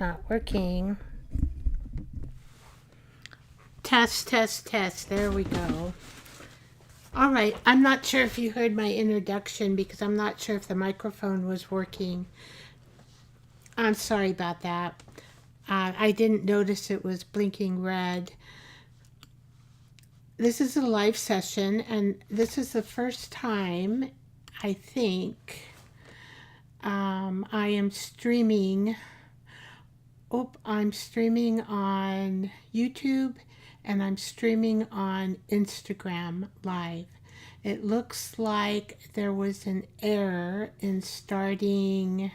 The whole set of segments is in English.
Not working. Test, test, test. There we go. All right. I'm not sure if you heard my introduction because I'm not sure if the microphone was working. I'm sorry about that. I didn't notice it was blinking red. This is a live session, and this is the first time, I think, I am streaming. I'm streaming on YouTube and I'm streaming on Instagram Live. It looks like there was an error in starting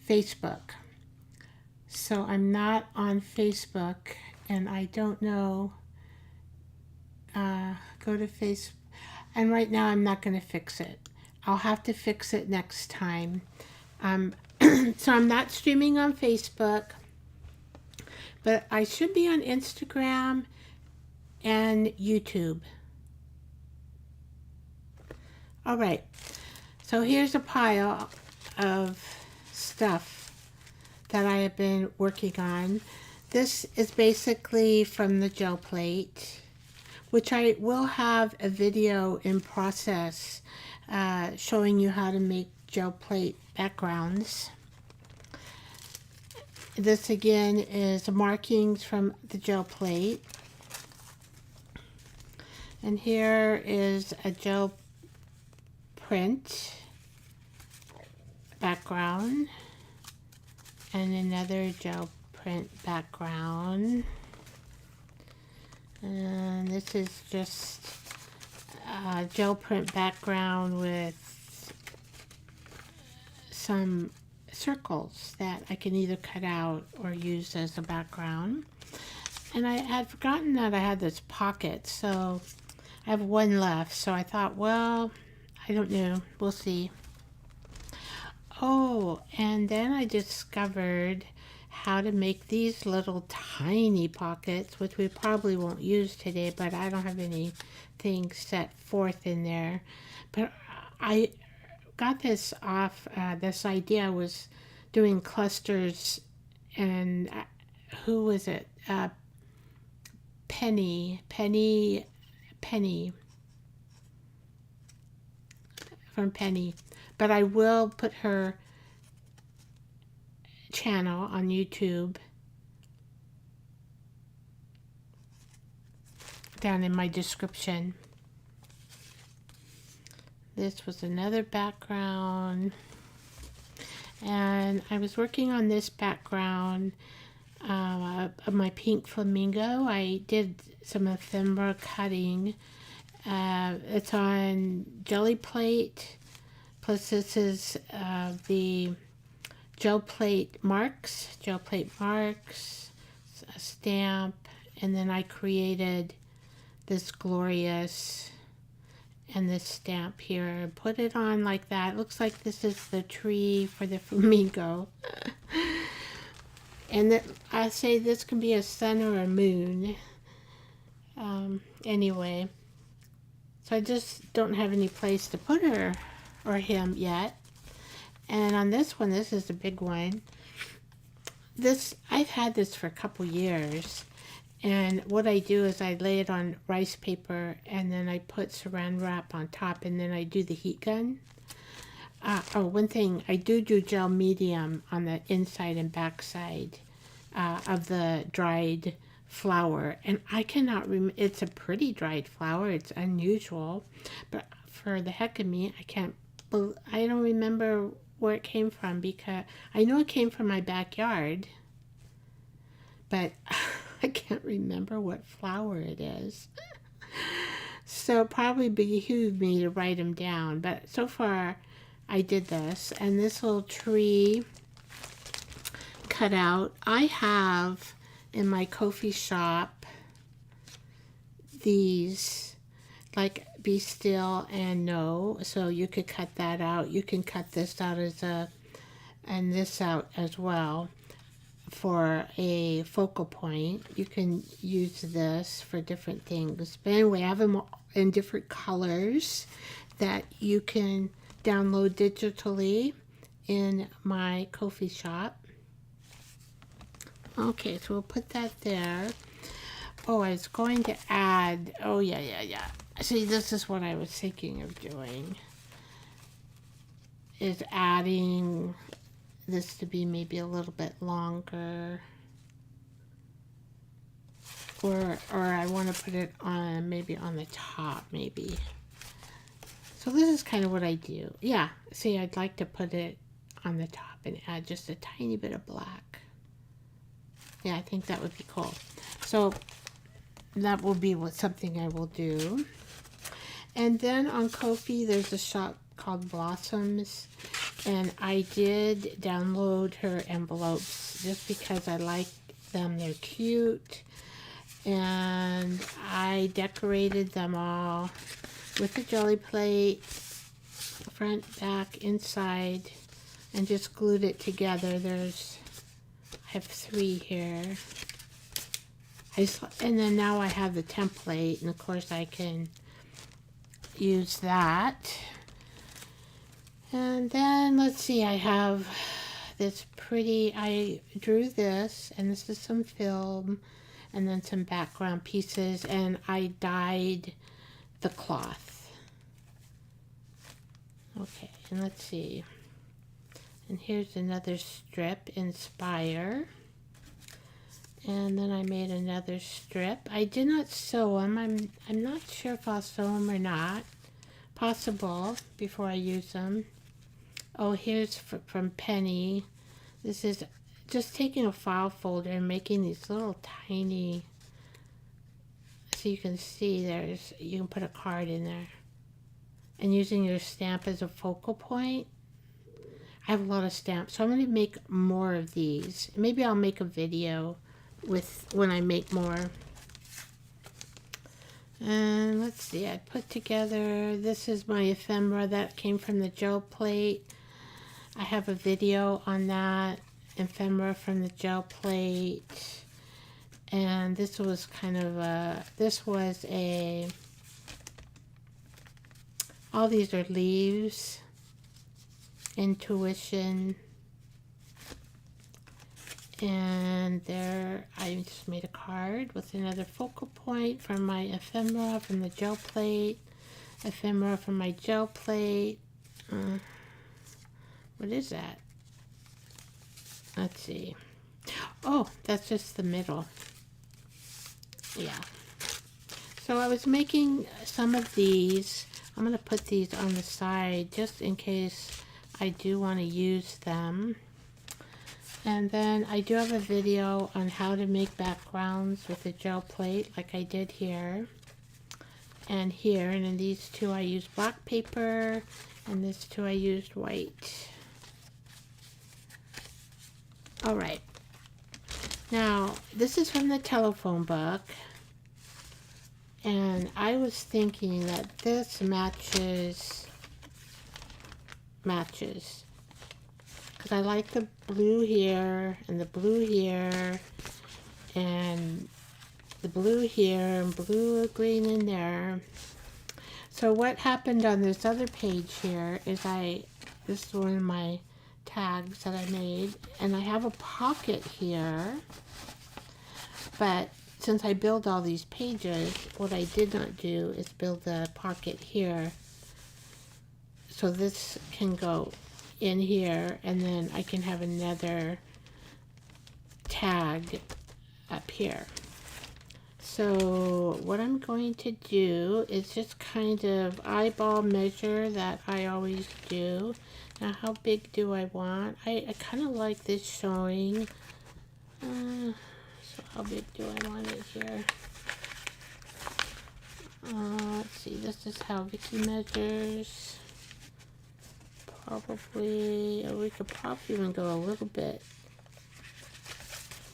Facebook. So I'm not on Facebook and I don't know. Go to Facebook. And right now I'm not going to fix it. I'll have to fix it next time. So I'm not streaming on Facebook, but I should be on Instagram and YouTube. All right, so here's a pile of stuff that I have been working on. This is basically from the gel plate, which I will have a video in process showing you how to make gel plate backgrounds. This again is markings from the gel plate. And here is a gel print background and another gel print background. And this is just a gel print background with some circles that I can either cut out or use as a background. And I had forgotten that I had this pocket, so I have one left. So I thought, well, I don't know, we'll see. Oh, and then I discovered how to make these little tiny pockets, which we probably won't use today, but I don't have anything set forth in there. But I got this off, this idea. I was doing clusters, and who was it? Penny from Penny. But I will put her channel on YouTube down in my description. This was another background, and I was working on this background of my pink flamingo. I did some ephemera cutting. It's on jelly plate, plus this is the gel plate marks, a stamp, and then I created this glorious and this stamp here. Put it on like that. It looks like this is the tree for the flamingo. And I say this can be a sun or a moon. Anyway, so I just don't have any place to put her or him yet. And on this one, this is a big one. I've had this for a couple years. And what I do is I lay it on rice paper and then I put saran wrap on top and then I do the heat gun. One thing, I do gel medium on the inside and back side of the dried flower. And I cannot remember, it's a pretty dried flower, it's unusual. But for the heck of me, I don't remember where it came from, because I know it came from my backyard. But I can't remember what flower it is. So it probably behooved me to write them down. But so far, I did this. And this little tree cut out. I have in my coffee shop these, like Be Still and No. So you could cut that out. You can cut this out and this out as well. For a focal point, you can use this for different things. But anyway, I have them in different colors that you can download digitally in my coffee shop. Okay, so we'll put that there. Oh, I was going to add, oh yeah. See, this is what I was thinking of doing. Is adding this to be maybe a little bit longer. Or I want to put it on, maybe on the top, maybe. So this is kind of what I do. Yeah, see, I'd like to put it on the top and add just a tiny bit of black. Yeah, I think that would be cool. So that will be something I will do. And then on Ko-fi, there's a shop called Blossoms. And I did download her envelopes just because I like them. They're cute. And I decorated them all with a jelly plate, front, back, inside, and just glued it together. I have 3 here. And then now I have the template, and of course I can use that. And then let's see, I have this pretty, I drew this, and this is some film, and then some background pieces, and I dyed the cloth. Okay, and let's see. And here's another strip, Inspire. And then I made another strip. I did not sew them. I'm not sure if I'll sew them or not. Possible before I use them. Oh, here's from Penny. This is just taking a file folder and making these little tiny, so you can see you can put a card in there. And using your stamp as a focal point. I have a lot of stamps, so I'm going to make more of these. Maybe I'll make a video when I make more. And let's see, I put together, this is my ephemera that came from the gel plate. I have a video on that, ephemera from the gel plate. And this was kind of all these are leaves, Intuition. And there, I just made a card with another focal point from my ephemera from the gel plate. Ephemera from my gel plate. What is that? Let's see. Oh, that's just the middle. Yeah. So I was making some of these. I'm going to put these on the side just in case I do want to use them. And then I do have a video on how to make backgrounds with a gel plate like I did here and here. And in these two I used black paper, and this two I used white. Alright. Now, this is from the telephone book. And I was thinking that this matches. Because I like the blue here, and the blue here, and the blue here, and blue or green in there. So what happened on this other page here is this is one of my tags that I made, and I have a pocket here, but since I build all these pages, what I did not do is build the pocket here. So this can go in here, and then I can have another tag up here. So what I'm going to do is just kind of eyeball measure that I always do. Now, how big do I want? I kind of like this showing. So how big do I want it here? Let's see, this is how Vicky measures. Probably, we could probably even go a little bit.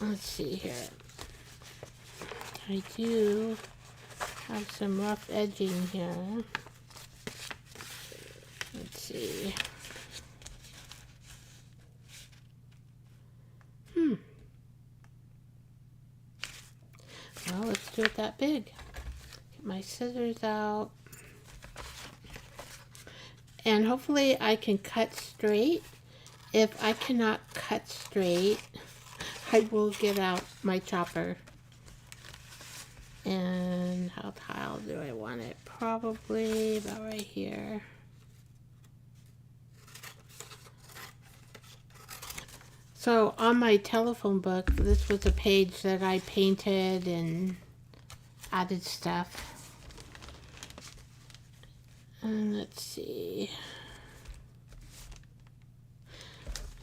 Let's see here. I do have some rough edging here. Let's see. Well, let's do it that big. Get my scissors out. And hopefully I can cut straight. If I cannot cut straight, I will get out my chopper. And how tall do I want it? Probably about right here. So on my telephone book, this was a page that I painted and added stuff. And let's see.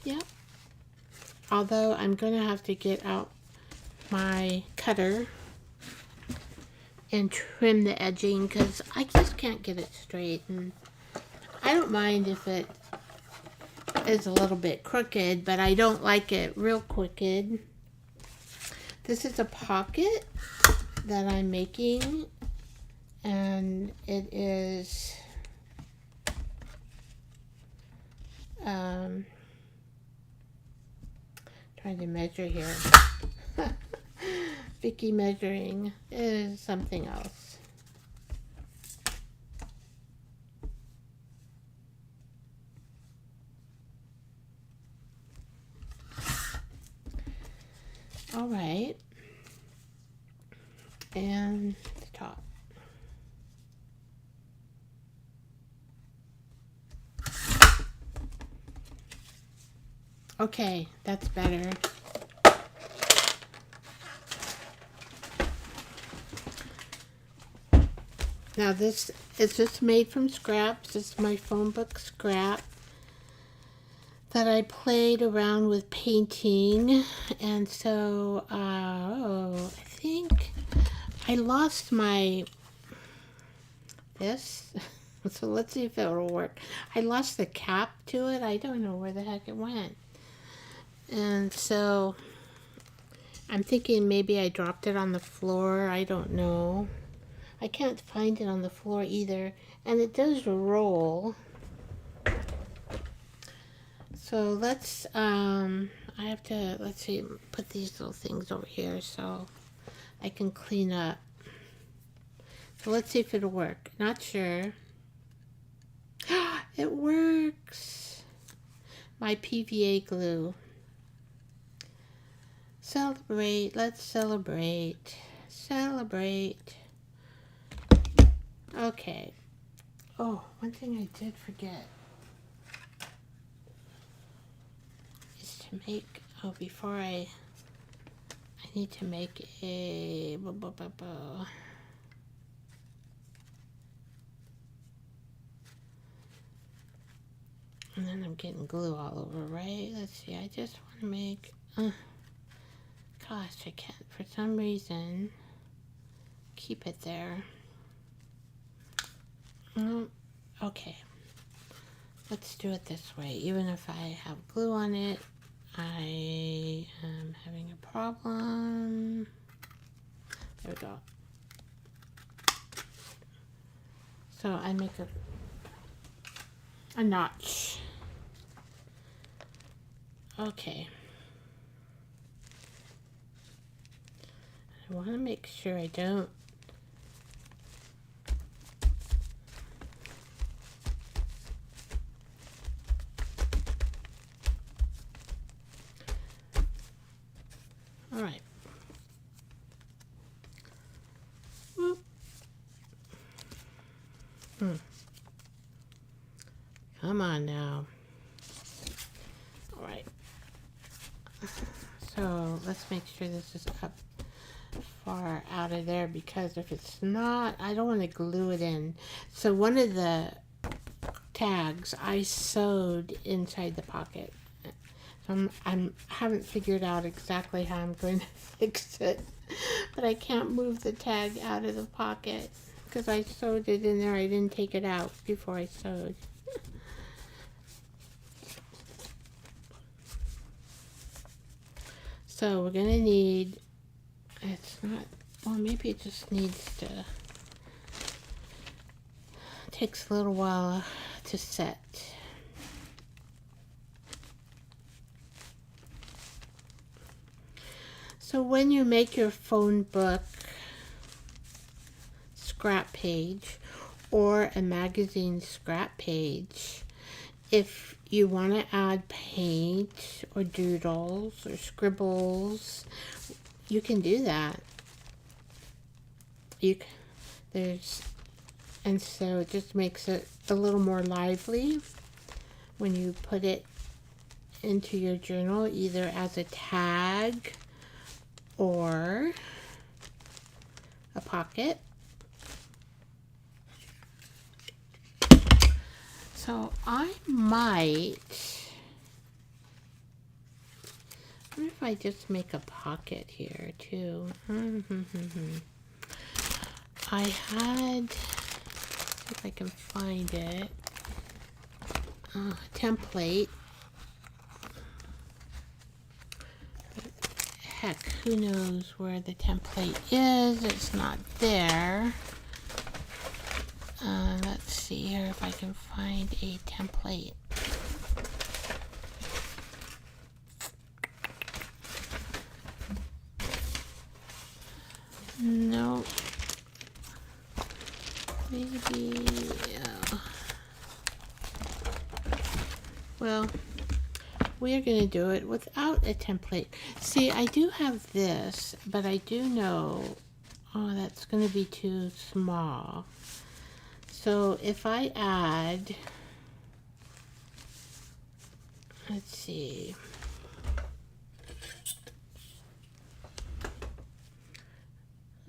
Yep. Although I'm going to have to get out my cutter and trim the edging because I just can't get it straight. And I don't mind if it is a little bit crooked, but I don't like it real crooked. This is a pocket that I'm making, and it is trying to measure here. Vicky measuring is something else. All right, and the top. Okay, that's better. Now this is just made from scraps. This is my phone book scrap that I played around with painting. And so, I think I lost this. So let's see if it will work. I lost the cap to it. I don't know where the heck it went. And so I'm thinking maybe I dropped it on the floor. I don't know. I can't find it on the floor either. And it does roll. So let's, I have to, let's see, put these little things over here so I can clean up. So let's see if it'll work. Not sure. It works. My PVA glue. Celebrate. Let's celebrate. Celebrate. Okay. Oh, one thing I did forget is to make, before I need to make a, and then I'm getting glue all over, right? Let's see, I just want to make, gosh, I can't, for some reason, keep it there. Okay, let's do it this way. Even if I have glue on it, I am having a problem. There we go. So I make a notch. Okay. I want to make sure I don't all right. Whoop. Come on now. All right. So let's make sure this is up far out of there, because if it's not, I don't want to glue it in. So one of the tags I sewed inside the pocket. So I haven't figured out exactly how I'm going to fix it, but I can't move the tag out of the pocket because I sewed it in there. I didn't take it out before I sewed. So we're gonna need, it's not, well, maybe it just needs to, takes a little while to set. So when you make your phone book scrap page or a magazine scrap page, if you want to add paint or doodles or scribbles, you can do that. And so it just makes it a little more lively when you put it into your journal, either as a tag or a pocket. So I wonder if I just make a pocket here too. I had, if I can find it, template. Heck, who knows where the template is? It's not there. Let's see here if I can find a template. No. Maybe, well, we are going to do it without a template. See, I do have this, but I do know, that's going to be too small. So if I add, let's see,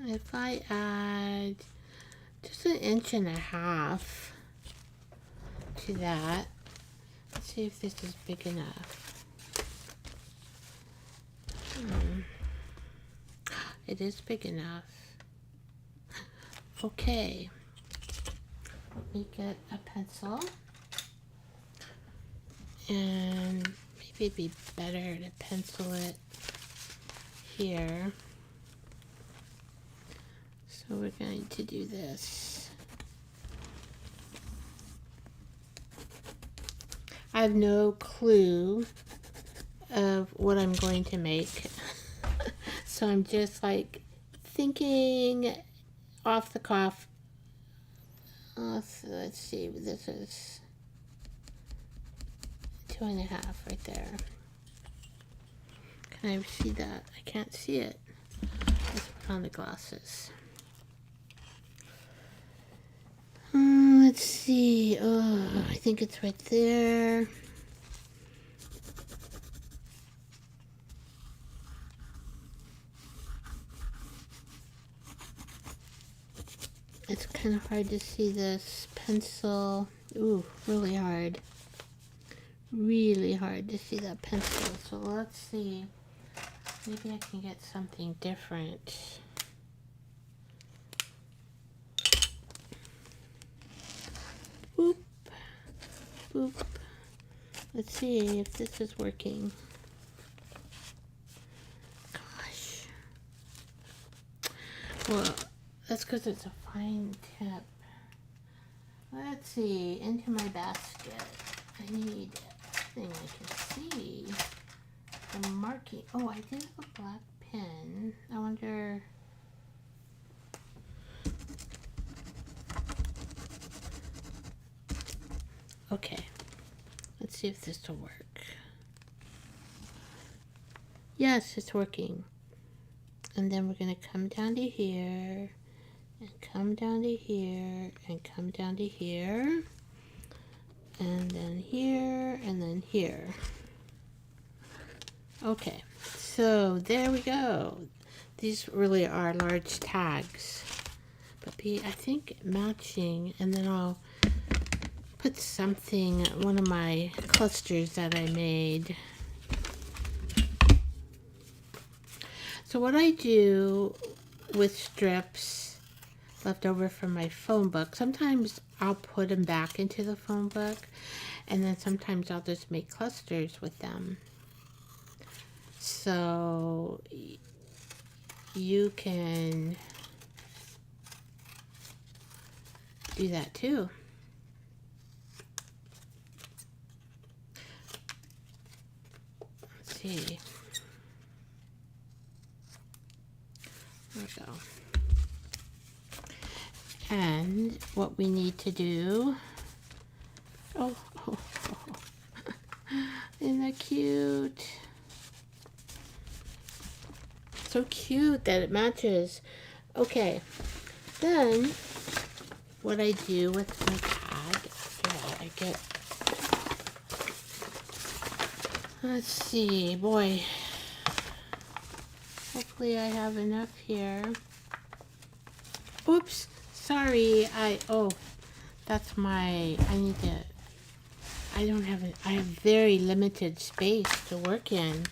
if I add just 1.5 inches to that, let's see if this is big enough. It is big enough. Okay, let me get a pencil, and maybe it'd be better to pencil it here. So we're going to do this. I have no clue of what I'm going to make. So I'm just like thinking off the cuff. So let's see, this is 2.5 right there. Can I see that? I can't see it. Let's put on the glasses. Let's see. Oh, I think it's right there. It's kind of hard to see this pencil. Ooh, really hard. Really hard to see that pencil. So let's see. Maybe I can get something different. Boop. Boop. Let's see if this is working. Gosh. Well, that's because it's a fine tip. Let's see. Into my basket. I need a thing I can see. The marking. Oh, I did have a black pen. I wonder. Okay. Let's see if this will work. Yes, it's working. And then we're going to come down to here, and come down to here, and come down to here, and then here, and then here. Okay, so there we go. These really are large tags, but I think matching, and then I'll put something, one of my clusters that I made. So what I do with strips left over from my phone book, sometimes I'll put them back into the phone book, and then sometimes I'll just make clusters with them. So you can do that too. Let's see. There we go. And what we need to do, Isn't that cute? So cute that it matches. Okay, then what I do with my tag after that, I get, let's see, boy, hopefully I have enough here. Oops, sorry, that's my, I don't have it, I have very limited space to work in.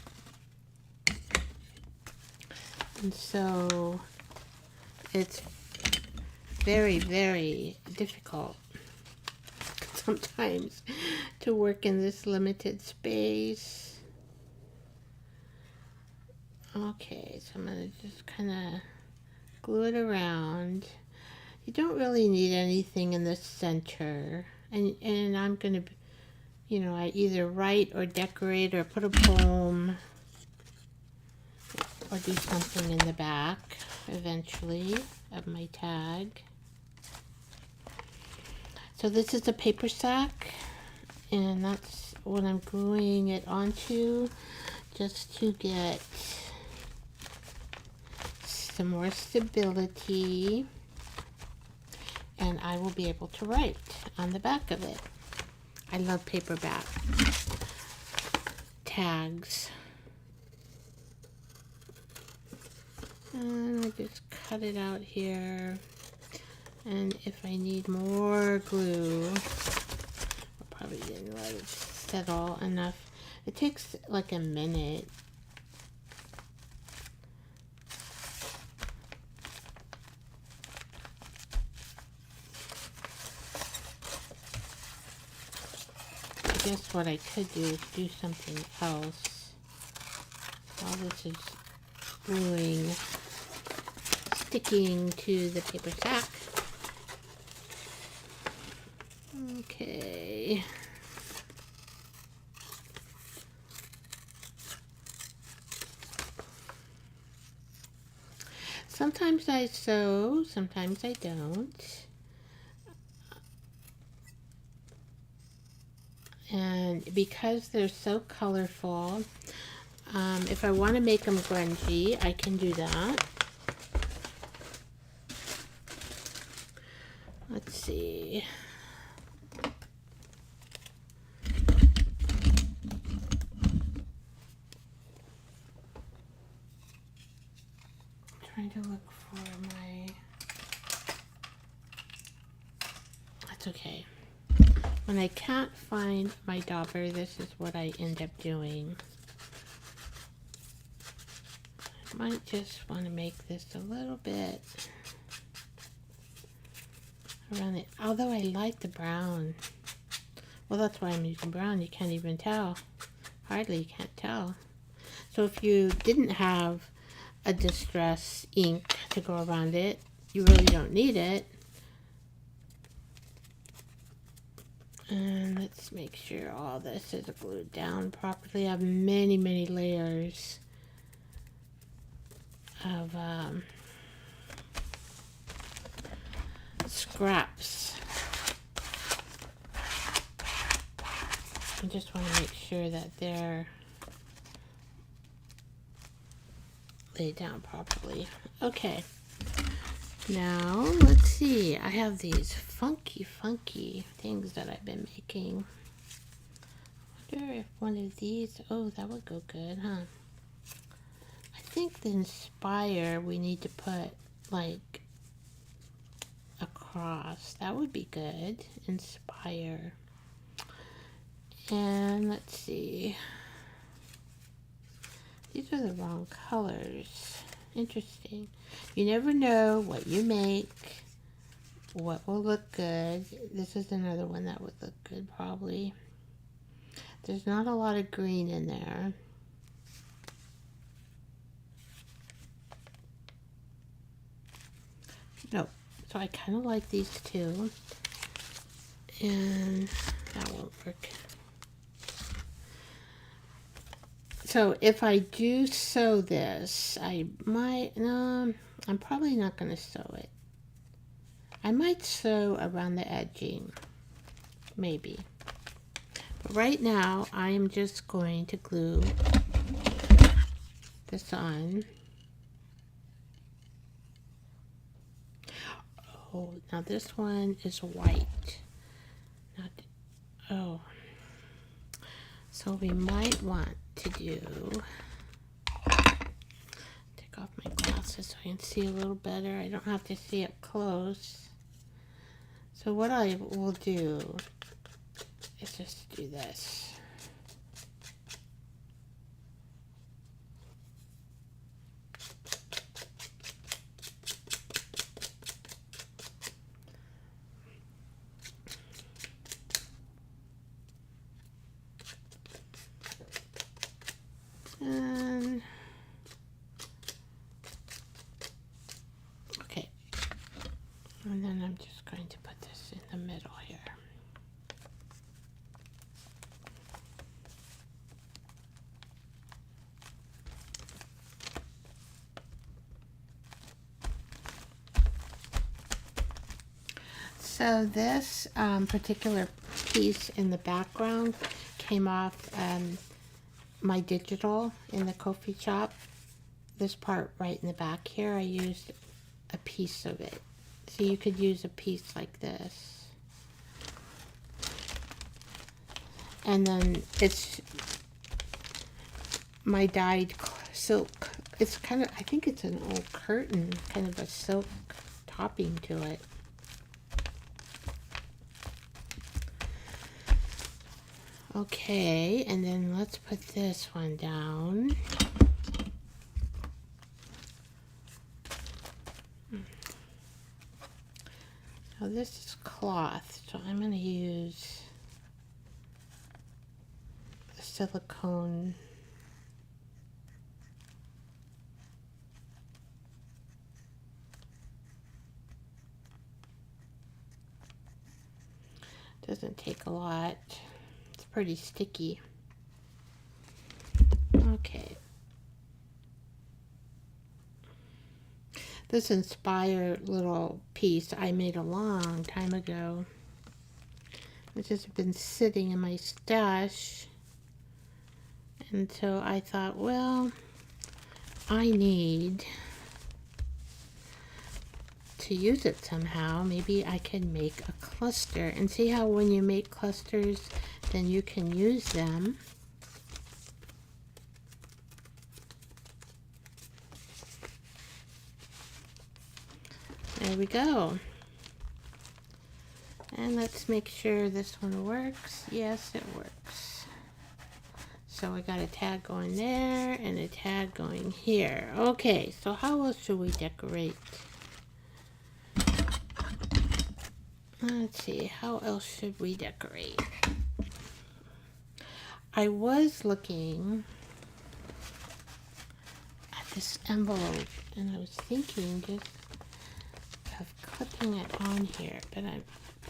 And so it's very, very difficult sometimes to work in this limited space. Okay, so I'm going to just kind of glue it around. You don't really need anything in the center. And I'm going to, you know, I either write or decorate or put a poem or do something in the back eventually of my tag. So this is a paper sack, and that's what I'm gluing it onto, just to get some more stability, and I will be able to write on the back of it. I love paperback tags. And I just cut it out here. And if I need more glue, I probably didn't let it settle enough. It takes like a minute. I guess what I could do is do something else. All this is gluing, sticking to the paper sack. Okay. Sometimes I sew, sometimes I don't. And because they're so colorful, if I want to make them grungy, I can do that. Let's see. Trying to look for my, that's okay. When I can't find my dauber, this is what I end up doing. I might just want to make this a little bit around it, although I like the brown. Well, that's why I'm using brown. You can't even tell. Hardly, you can't tell. So if you didn't have a distress ink to go around it, you really don't need it. And let's make sure all this is glued down properly. I have many, many layers of scraps. I just want to make sure that they're laid down properly. Okay. Now, let's see. I have these funky things that I've been making. I wonder if one of these, oh, that would go good, huh? I think the inspire we need to put like across. That would be good. Inspire. And let's see. These are the wrong colors. Interesting. You never know what you make, what will look good. This is another one that would look good probably. There's not a lot of green in there. No. So I kind of like these two. And that won't work. So if I do sew this, I might, no, I'm probably not going to sew it. I might sew around the edging, maybe. But right now, I am just going to glue this on. Oh, now this one is white. Not, oh. So we might want to do, take off my glasses so I can see a little better. I don't have to see up close. So what I will do is just do this. And okay, and then I'm just going to put this in the middle here. So this particular piece in the background came off my digital in the coffee shop. This part right in the back here, I used a piece of it. So you could use a piece like this. And then it's my dyed silk. It's kind of, I think it's an old curtain, kind of a silk topping to it. Okay, and then let's put this one down. Now this is cloth, so I'm going to use the silicone. Doesn't take a lot. It's pretty sticky. Okay. This inspired little piece I made a long time ago. It's just been sitting in my stash. And so I thought, well, I need to use it somehow. Maybe I can make a cluster. And see how when you make clusters, then you can use them. There we go. And let's make sure this one works. Yes, it works. So I got a tag going there and a tag going here. Okay, so how else should we decorate? Let's see, how else should we decorate? I was looking at this envelope and I was thinking just of clipping it on here, but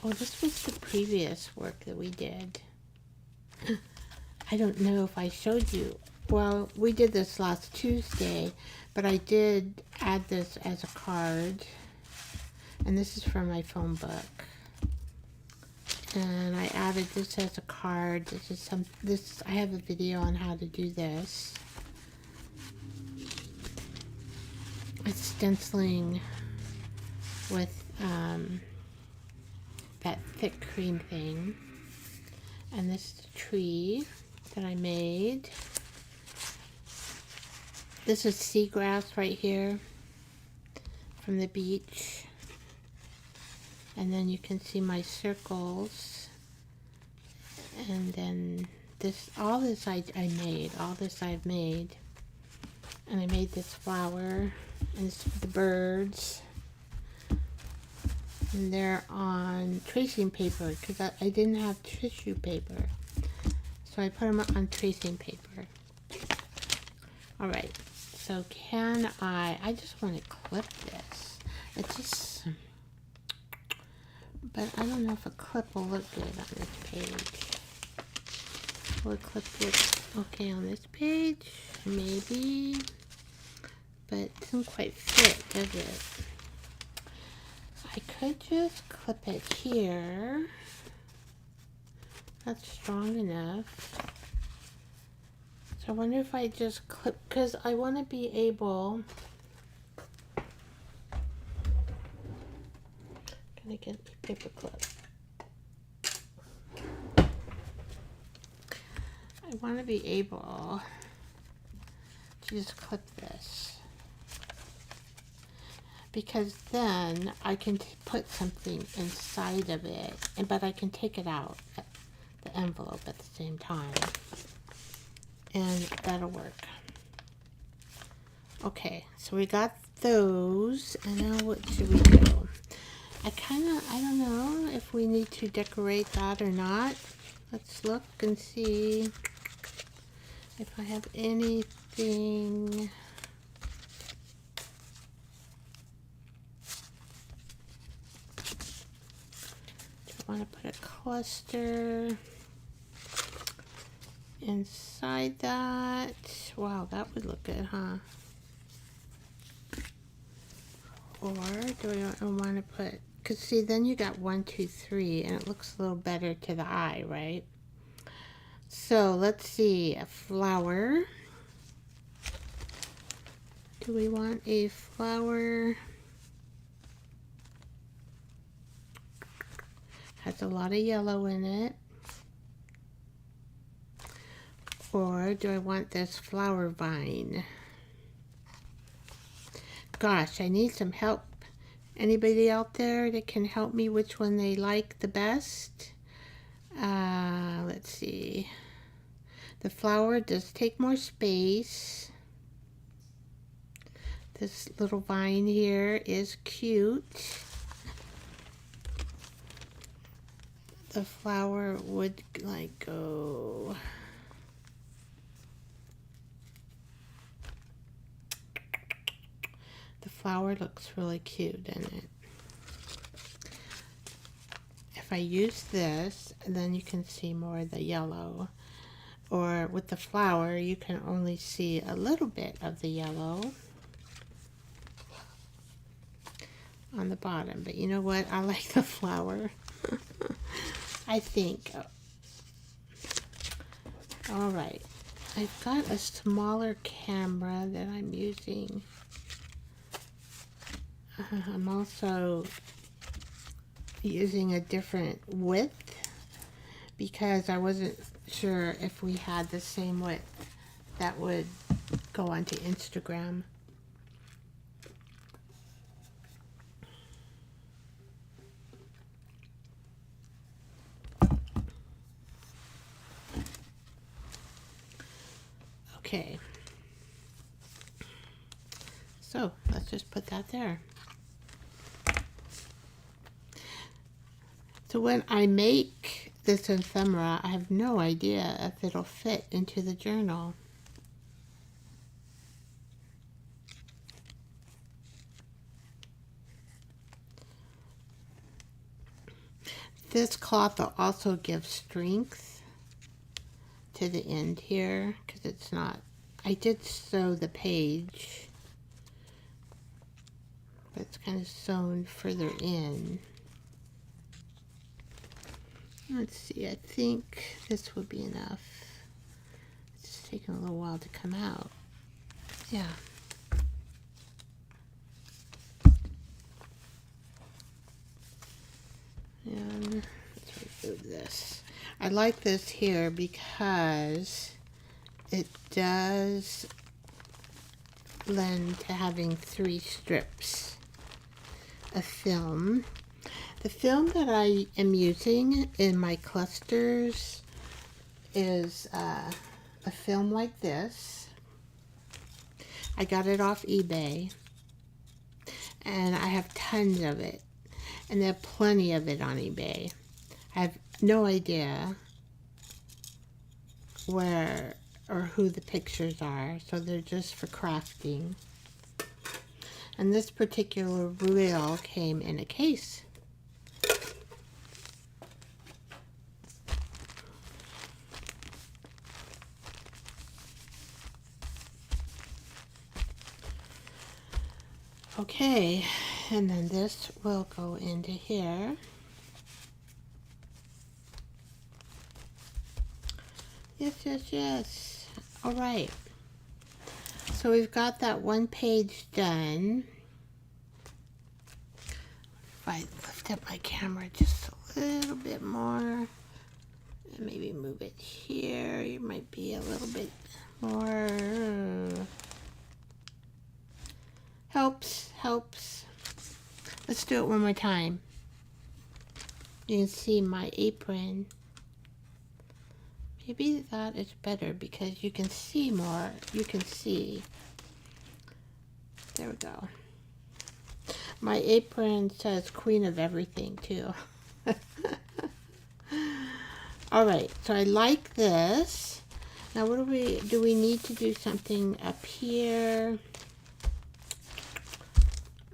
well, this was the previous work that we did. I don't know if I showed you. Well, we did this last Tuesday, but I did add this as a card. And this is from my phone book. And I added this as a card. I have a video on how to do this. It's stenciling with that thick cream thing. And this is a tree that I made. This is seagrass right here from the beach. And then you can see my circles. And then all this I've made. And I made this flower. And it's for the birds. And they're on tracing paper because I didn't have tissue paper. So I put them on tracing paper. Alright, so I just want to clip this. But I don't know if a clip will look good on this page. Will a clip look okay on this page? Maybe. But it doesn't quite fit, does it? I could just clip it here. That's strong enough. So I wonder if I just clip, because I want to be able, gonna get a paper clip. I want to be able to just clip this, because then I can put something inside of it, but I can take it out, the envelope, at the same time, and that'll work. Okay, so we got those, and now what should we do? I don't know if we need to decorate that or not. Let's look and see if I have anything. Do I want to put a cluster inside that? Wow, that would look good, huh? Or do I want to put, because see, then you got 1, 2, 3, and it looks a little better to the eye, right? So let's see, a flower. Do we want a flower? Has a lot of yellow in it. Or do I want this flower vine? Gosh, I need some help. Anybody out there that can help me which one they like the best? Let's see. The flower does take more space. This little vine here is cute. The flower would like go. The flower looks really cute in it. If I use this, then you can see more of the yellow. Or with the flower, you can only see a little bit of the yellow on the bottom. But you know what? I like the flower. I think. All right. I've got a smaller camera that I'm using. I'm also using a different width because I wasn't sure if we had the same width that would go onto Instagram. Okay. So let's just put that there. So when I make this ephemera, I have no idea if it'll fit into the journal. This cloth will also give strength to the end here, because it's not, I did sew the page, but it's kind of sewn further in. Let's see, I think this would be enough. It's just taking a little while to come out. Yeah. And let's remove this. I like this here because it does lend to having 3 strips of film. The film that I am using in my clusters is a film like this. I got it off eBay, and I have tons of it, and there are plenty of it on eBay. I have no idea where or who the pictures are, so they're just for crafting. And this particular reel came in a case. Okay, and then this will go into here. Yes, yes, yes. All right. So we've got that one page done. If I lift up my camera just a little bit more, and maybe move it here, it might be a little bit more. Helps, helps. Let's do it one more time. You can see my apron. Maybe that is better because you can see more. You can see. There we go. My apron says Queen of Everything too. All right, so I like this. Now what do we need to do something up here?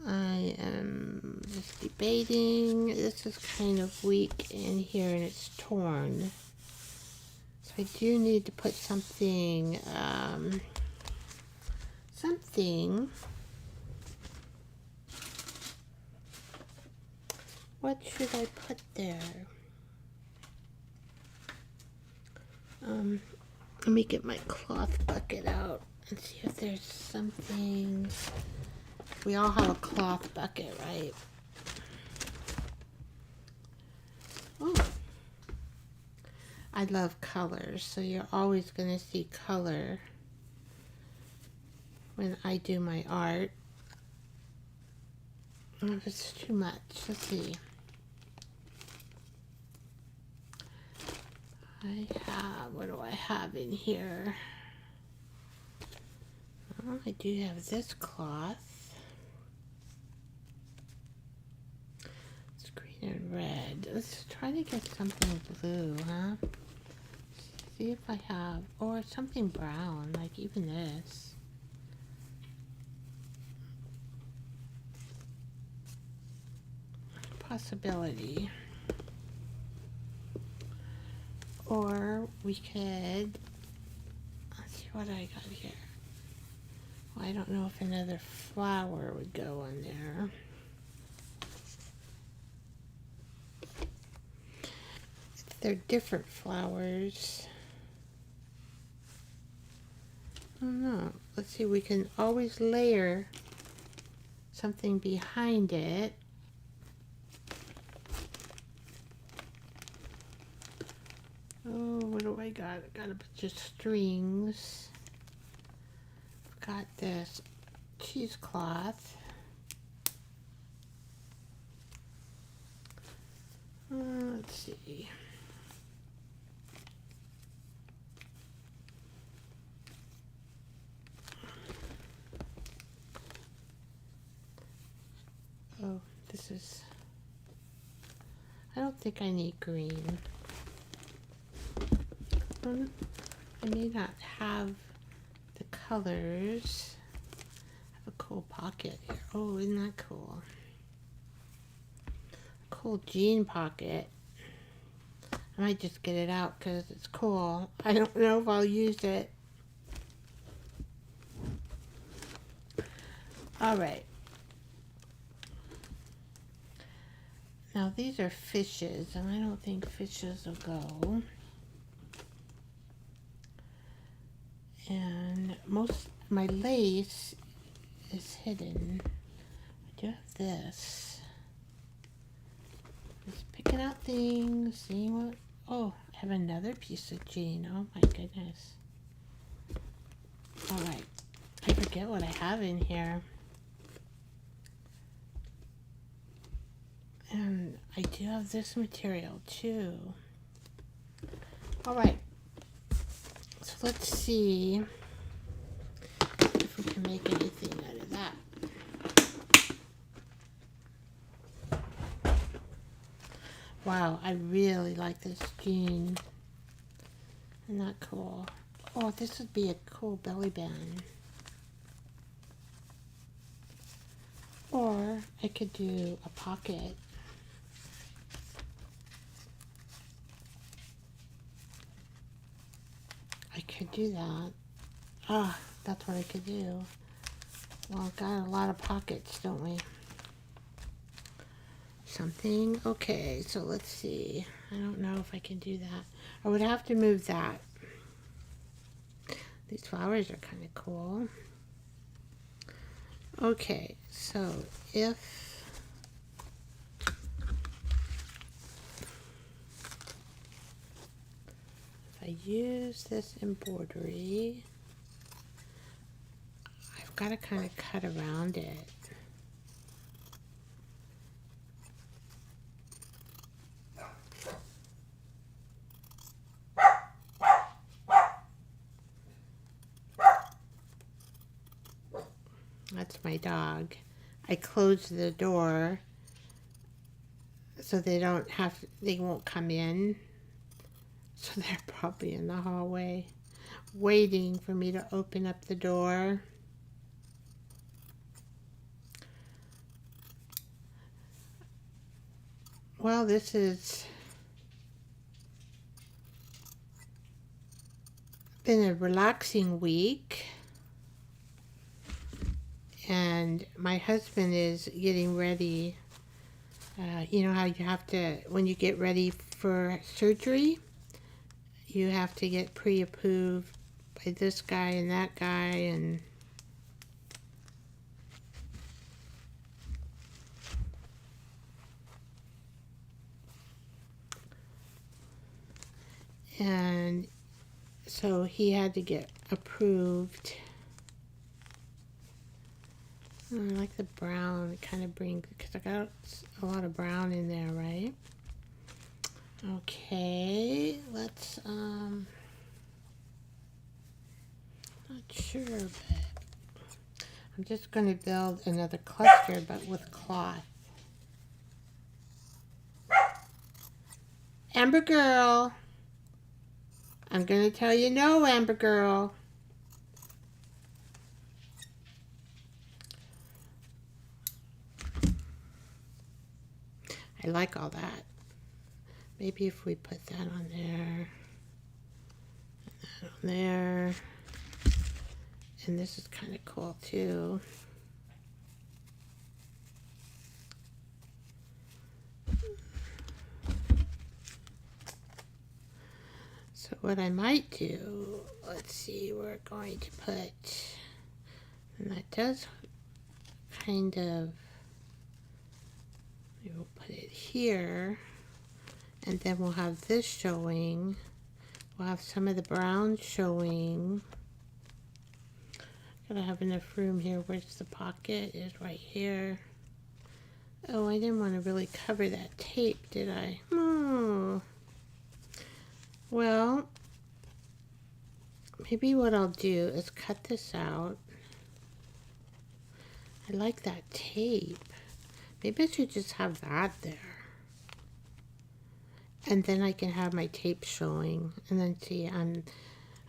I am just debating. This is kind of weak in here and it's torn. So I do need to put something, what should I put there? Let me get my cloth bucket out and see if there's something. We all have a cloth bucket, right? Oh, I love colors, so you're always going to see color when I do my art. If it's too much, let's see. What do I have in here? Oh, I do have this cloth. It's green and red. Let's try to get something blue, huh? See if I have, or something brown, like even this. Possibility. Or we could, let's see what I got here. Well, I don't know if another flower would go on there. They're different flowers. I don't know. Let's see, we can always layer something behind it. Oh, what do I got? I got a bunch of strings. I've got this cheesecloth. Let's see. Oh, this is, I don't think I need green. I may not have the colors. I have a cool pocket here. Oh, isn't that cool? A cool jean pocket. I might just get it out because it's cool. I don't know if I'll use it. All right. Now these are fishes, and I don't think fishes will go. And most my lace is hidden. I do have this. Just picking out things, seeing what. Oh, I have another piece of jean. Oh my goodness. All right, I forget what I have in here. And I do have this material too. All right. So let's see if we can make anything out of that. Wow, I really like this jean. Isn't that cool? Oh, this would be a cool belly band. Or I could do a pocket. I could do that. Ah, that's what I could do. Well, I've got a lot of pockets, don't we? Something. Okay, so let's see. I don't know if I can do that. I would have to move that. These flowers are kind of cool. Okay, so if I use this embroidery, I've got to kind of cut around it. That's my dog. I closed the door so they won't come in. So they're probably in the hallway waiting for me to open up the door. Well, this has been a relaxing week. And my husband is getting ready. You know how you have to, when you get ready for surgery, you have to get pre-approved by this guy and that guy, and so he had to get approved. I like the brown. It kind of brings, because I got a lot of brown in there, right? Okay, let's, not sure, but I'm just going to build another cluster, but with cloth. Amber Girl, I'm going to tell you no, Amber Girl. I like all that. Maybe if we put that on there, and that on there, and this is kind of cool too. So what I might do, let's see, we're going to put, and that does kind of, we will put it here, and then we'll have this showing. We'll have some of the brown showing. Gotta have enough room here. Where's the pocket? Is right here. Oh, I didn't want to really cover that tape, did I? Oh. Well, maybe what I'll do is cut this out. I like that tape. Maybe I should just have that there. And then I can have my tape showing. And then see,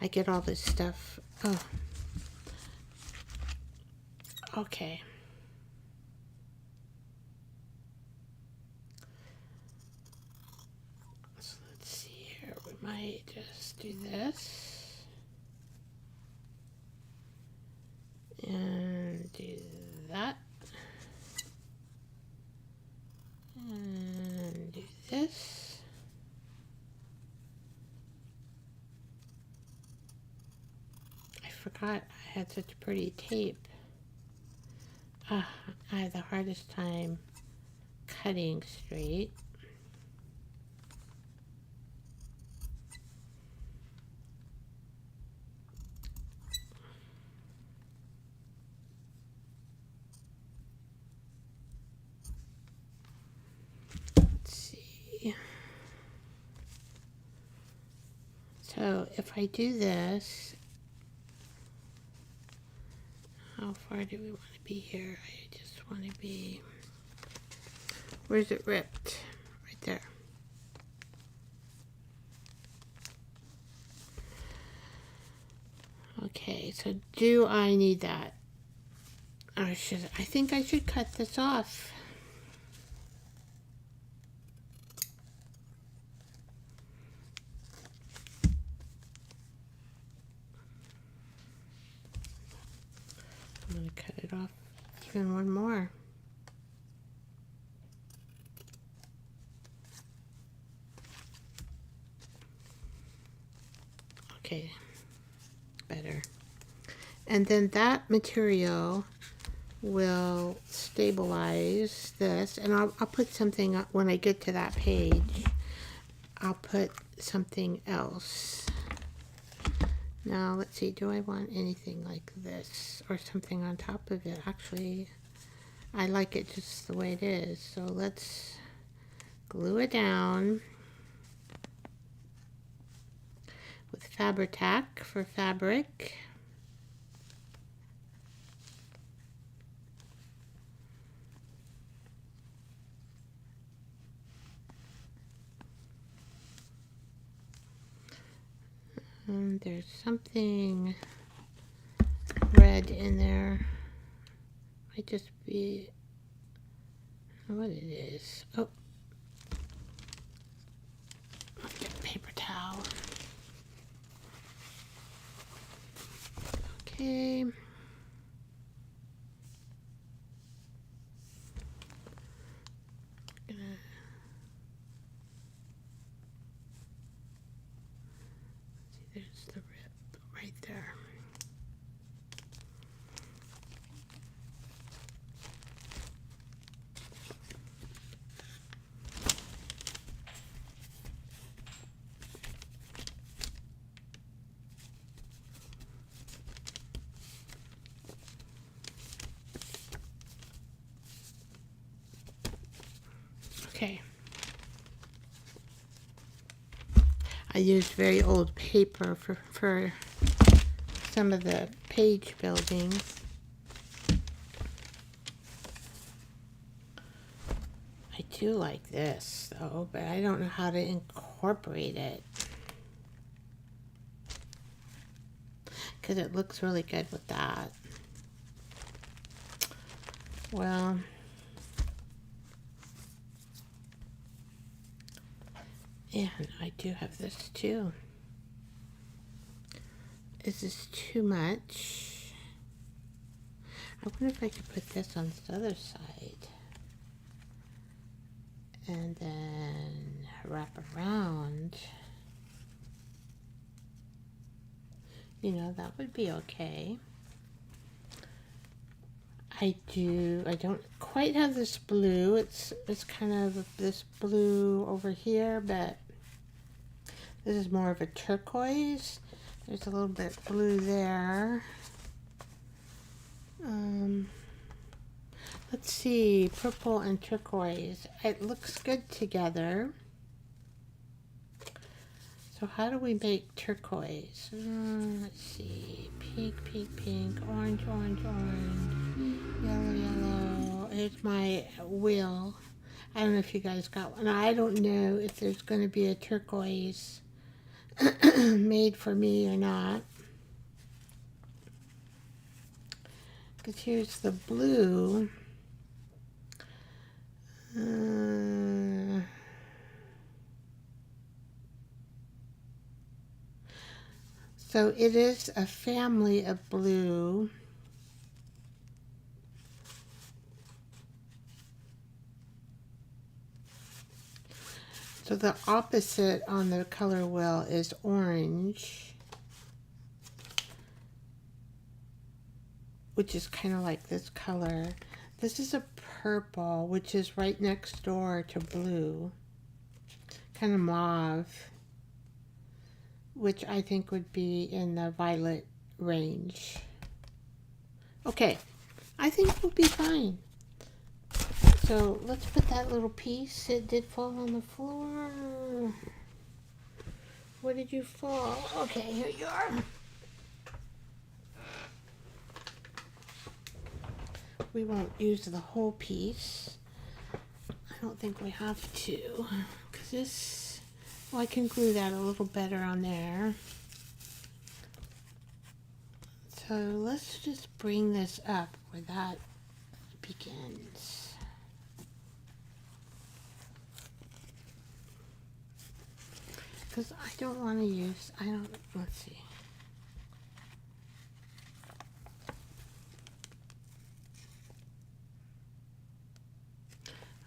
I get all this stuff. Oh. Okay. So let's see here. We might just do this. And do that. And do this. I forgot I had such pretty tape. I have the hardest time cutting straight. Let's see. So if I do this, how far do we want to be here? I just want to be, where's it ripped? Right there. Okay, so do I need that? Or I think I should cut this off. I'm going to cut it off even one more. Okay, better. And then that material will stabilize this, and I'll put something up when I get to that page. I'll put something else. Now let's see, do I want anything like this or something on top of it? Actually, I like it just the way it is, so let's glue it down with Fabri-Tac for fabric. And there's something red in there. Might just be, I don't know what it is. Oh, I'll get a paper towel. Okay. There's the rip right there. Okay. I used very old paper for some of the page building. I do like this though, but I don't know how to incorporate it, because it looks really good with that. Well, and I do have this too. Is this too much? I wonder if I could put this on this other side and then wrap around. You know, that would be okay. I don't quite have this blue. It's kind of this blue over here, but this is more of a turquoise. There's a little bit blue there. Let's see, purple and turquoise. It looks good together. So how do we make turquoise? Let's see, pink, pink, pink, orange, orange, orange, yellow, yellow. Here's my wheel. I don't know if you guys got one. I don't know if there's going to be a turquoise made for me or not. Because here's the blue. So it is a family of blue. So the opposite on the color wheel is orange, which is kind of like this color. This is a purple, which is right next door to blue, kind of mauve, which I think would be in the violet range. Okay, I think we'll be fine. So let's put that little piece. It did fall on the floor. Where did you fall? Okay, here you are. We won't use the whole piece. I don't think we have to, because this, well, I can glue that a little better on there. So let's just bring this up where that begins. Because I don't want to use, let's see.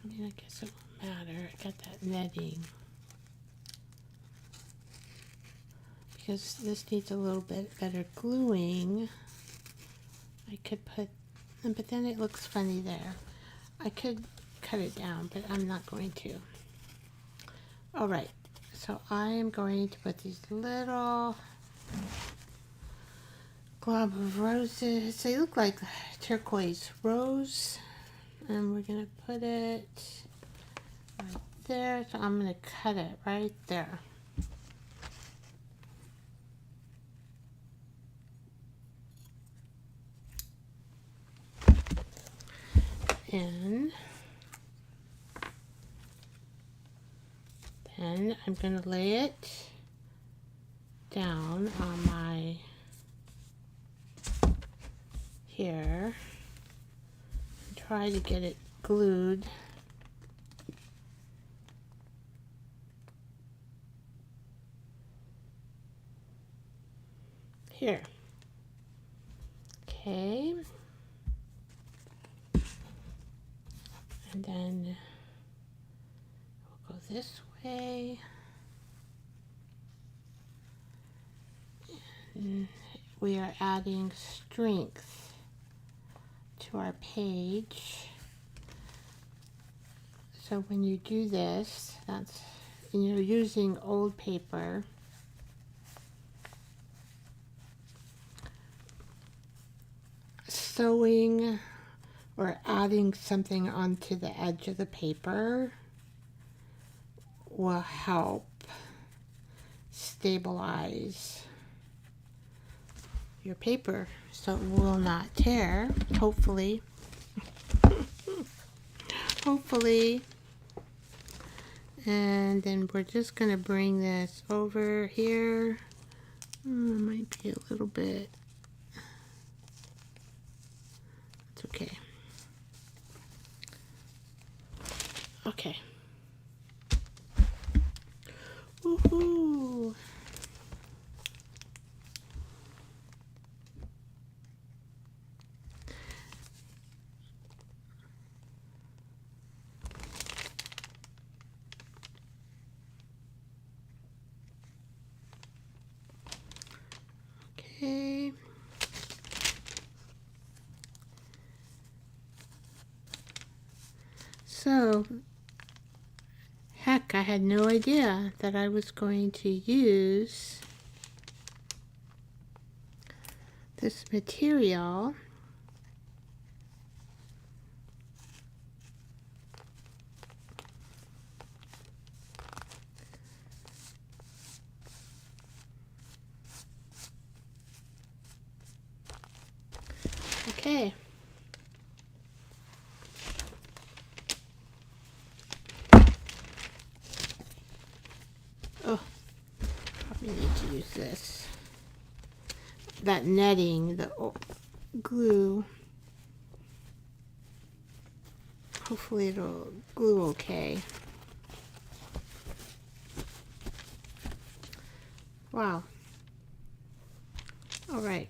I mean, I guess it won't matter. I got that netting. because this needs a little bit better gluing. I could put, but then it looks funny there. I could cut it down, but I'm not going to. All right, so I am going to put these little glob of roses. They look like turquoise rose, and we're gonna put it right there. So I'm gonna cut it right there. And then I'm going to lay it down on my here and try to get it glued. Here. Okay. And then we'll go this way. And we are adding strength to our page. So when you do this, that's, and you're using old paper, sewing or adding something onto the edge of the paper will help stabilize your paper so it will not tear, hopefully. Hopefully. And then we're just going to bring this over here. Might be a little bit. It's okay. Okay. Woohoo! Okay. So, heck, I had no idea that I was going to use this material. Okay. Oh, probably need to use this. That netting, the glue. Hopefully it'll glue okay. Wow. All right.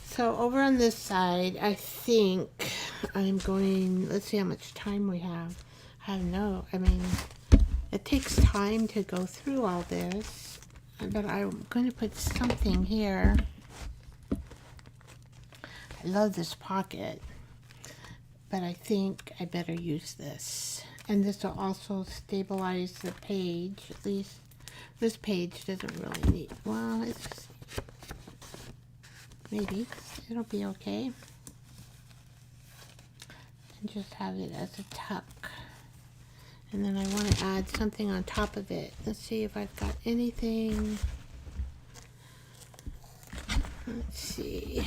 So over on this side, I think I'm going, let's see how much time we have. I don't know. I mean, it takes time to go through all this, but I'm going to put something here. I love this pocket, but I think I better use this. And this will also stabilize the page. At least this page doesn't really need, well, it's, maybe it'll be okay. And just have it as a tuck. And then I want to add something on top of it. Let's see if I've got anything. Let's see.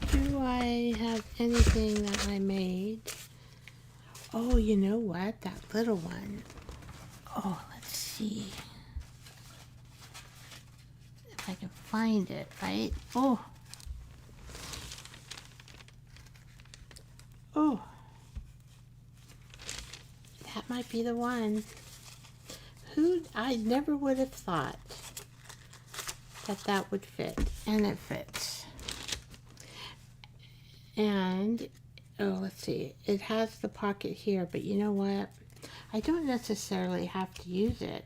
Do I have anything that I made? Oh, you know what? That little one. Oh, let's see. If I can find it, right? Oh. Oh. That might be the one. I never would have thought that would fit. And it fits. And oh, let's see, it has the pocket here, but you know what? I don't necessarily have to use it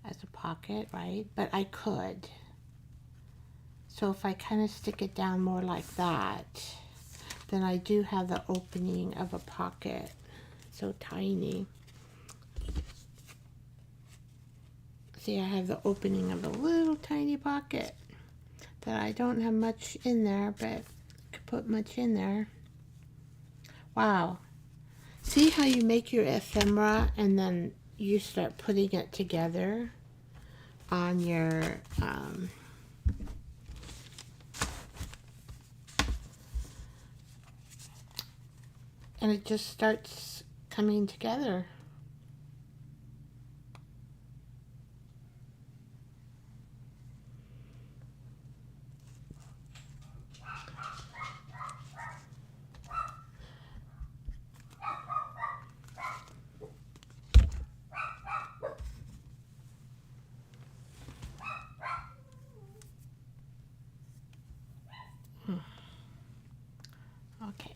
as a pocket, right? But I could. So if I kind of stick it down more like that, then I do have the opening of a pocket. So tiny. See, I have the opening of a little tiny pocket that I don't have much in there, but could put much in there. Wow. See how you make your ephemera and then you start putting it together on your and it just starts coming together. Okay.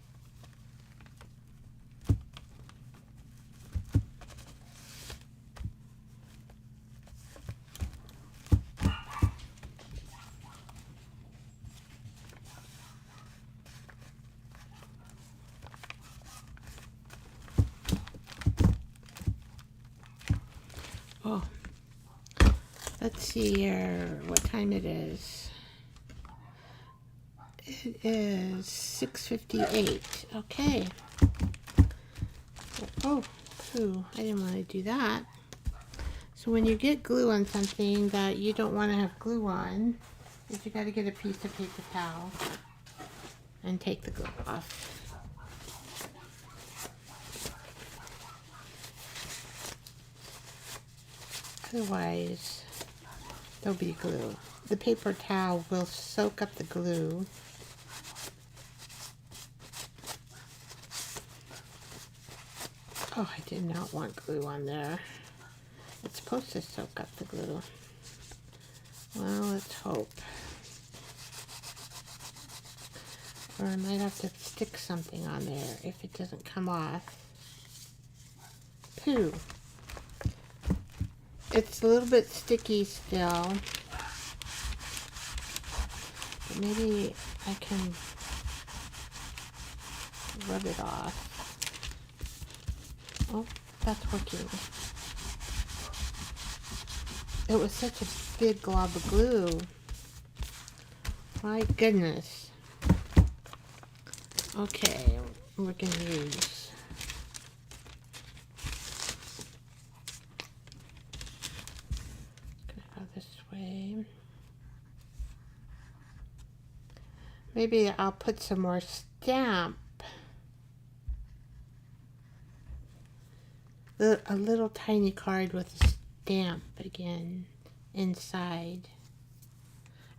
Oh, let's see here what time it is. It is 6:58. Okay. Oh, phew, I didn't want to do that. So when you get glue on something that you don't want to have glue on, is you got to get a piece of paper towel and take the glue off. Otherwise, there'll be glue. The paper towel will soak up the glue. Oh, I did not want glue on there. It's supposed to soak up the glue. Well, let's hope. Or I might have to stick something on there if it doesn't come off. Pooh. It's a little bit sticky still. But maybe I can rub it off. Oh, that's working. It was such a big glob of glue. My goodness. Okay, we're going to use go this way. Maybe I'll put some more stamp. A little tiny card with a stamp again inside.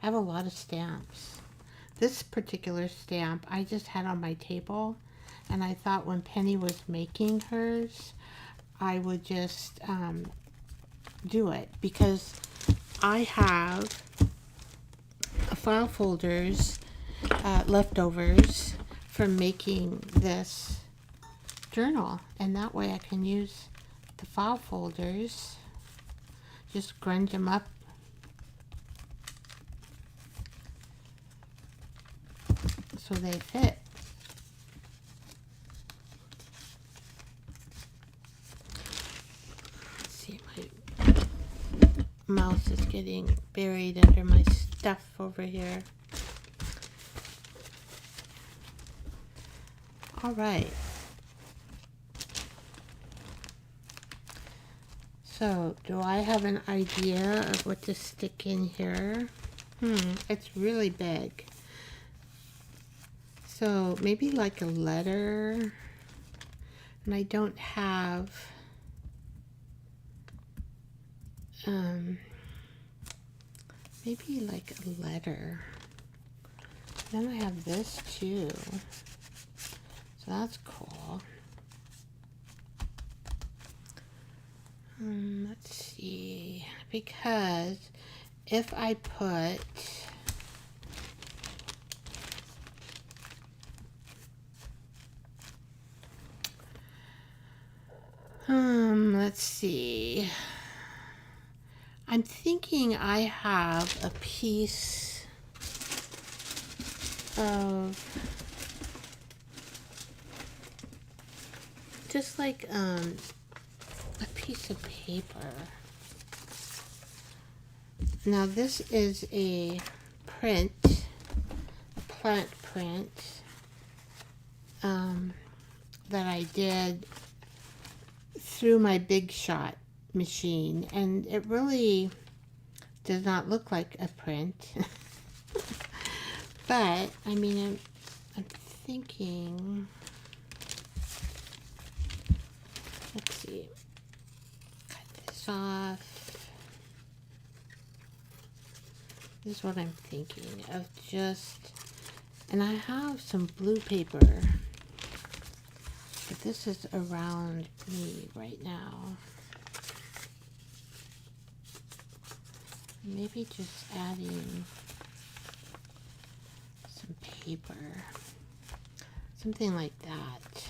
I have a lot of stamps. This particular stamp I just had on my table, and I thought when Penny was making hers, I would just do it because I have file folders leftovers from making this journal, and that way I can use the file folders, just grunge them up so they fit. Let's see, my mouse is getting buried under my stuff over here. All right. So, do I have an idea of what to stick in here? It's really big. So, maybe like a letter. And I don't have... maybe like a letter. Then I have this too. So that's cool. Let's see, because if I put Let's see. I'm thinking I have a piece of just like a piece of paper. Now this is a print, a plant print that I did through my Big Shot machine, and it really does not look like a print. But I mean, I'm thinking, let's see, cut this off. This is what I'm thinking of, just, and I have some blue paper, but this is around me right now. Maybe just adding some paper, something like that.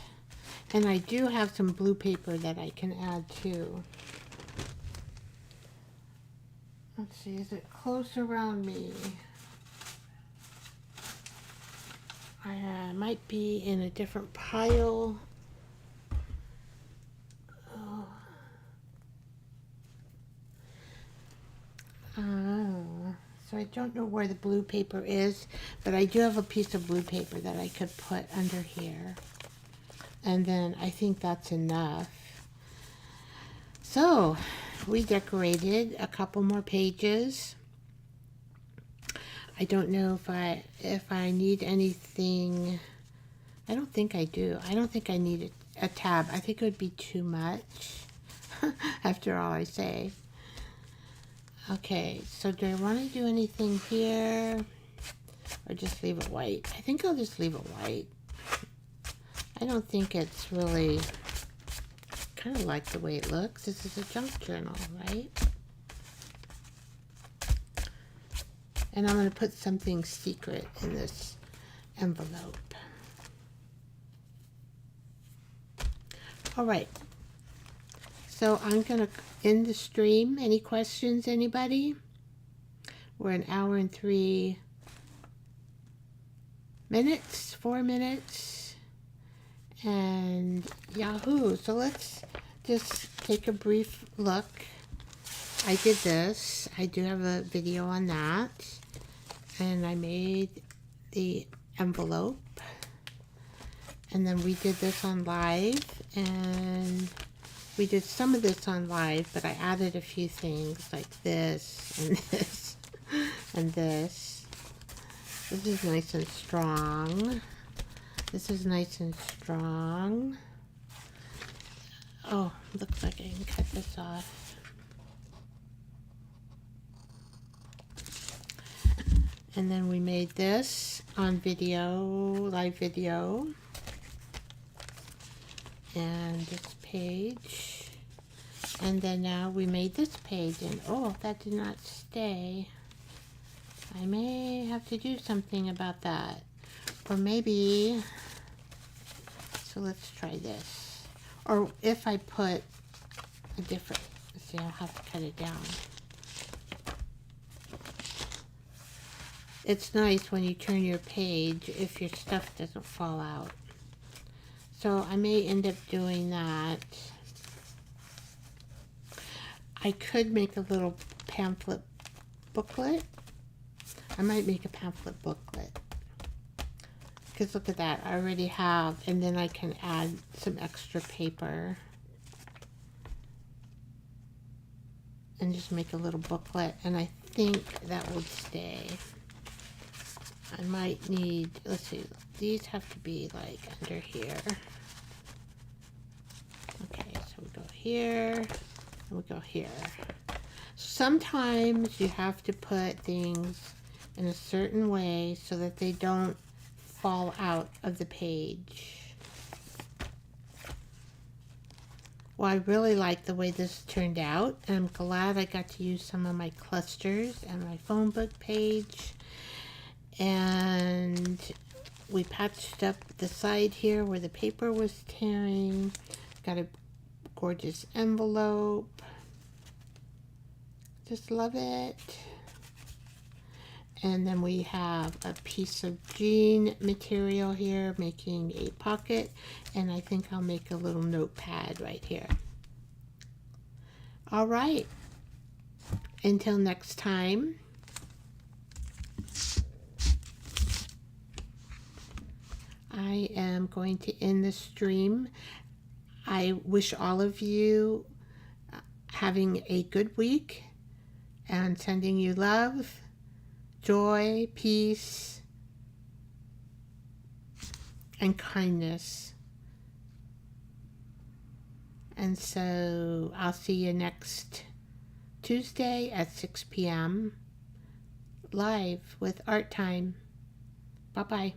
And I do have some blue paper that I can add too. Let's see, is it close around me? I might be in a different pile. So I don't know where the blue paper is, but I do have a piece of blue paper that I could put under here. And then I think that's enough. So we decorated a couple more pages. I don't know if I need anything. I don't think I do. I don't think I need a tab. I think it would be too much after all I say. Okay, so do I want to do anything here or just leave it white? I think I'll just leave it white. I don't think it's really, kind of like the way it looks. This is a junk journal, right? And I'm going to put something secret in this envelope. All right. So I'm going to end the stream. Any questions, anybody? We're an hour and 3 minutes, 4 minutes, and Yahoo. So let's just take a brief look. I did this. I do have a video on that. And I made the envelope. And then we did this on live, and we did some of this on live, but I added a few things like this and this and this. This is nice and strong. This is nice and strong. Oh, looks like I can cut this off. And then we made this on video, live video. And this page, and then now we made this page, and oh, that did not stay. I may have to do something about that, or maybe, so let's try this, or if I put a different, let's see, I'll have to cut it down. It's nice when you turn your page if your stuff doesn't fall out. So I may end up doing that. I could make a little pamphlet booklet. I might make a pamphlet booklet. Because look at that, I already have, and then I can add some extra paper. And just make a little booklet, and I think that would stay. I might need, let's see, these have to be like under here. Okay, so we go here, and we go here. Sometimes you have to put things in a certain way so that they don't fall out of the page. Well, I really like the way this turned out, and I'm glad I got to use some of my clusters and my phone book page. And we patched up the side here where the paper was tearing. Got a gorgeous envelope. Just love it. And then we have a piece of jean material here, making a pocket. And I think I'll make a little notepad right here. All right. Until next time. I am going to end the stream. I wish all of you having a good week and sending you love, joy, peace, and kindness. And so I'll see you next Tuesday at 6 p.m. live with Art Time. Bye-bye.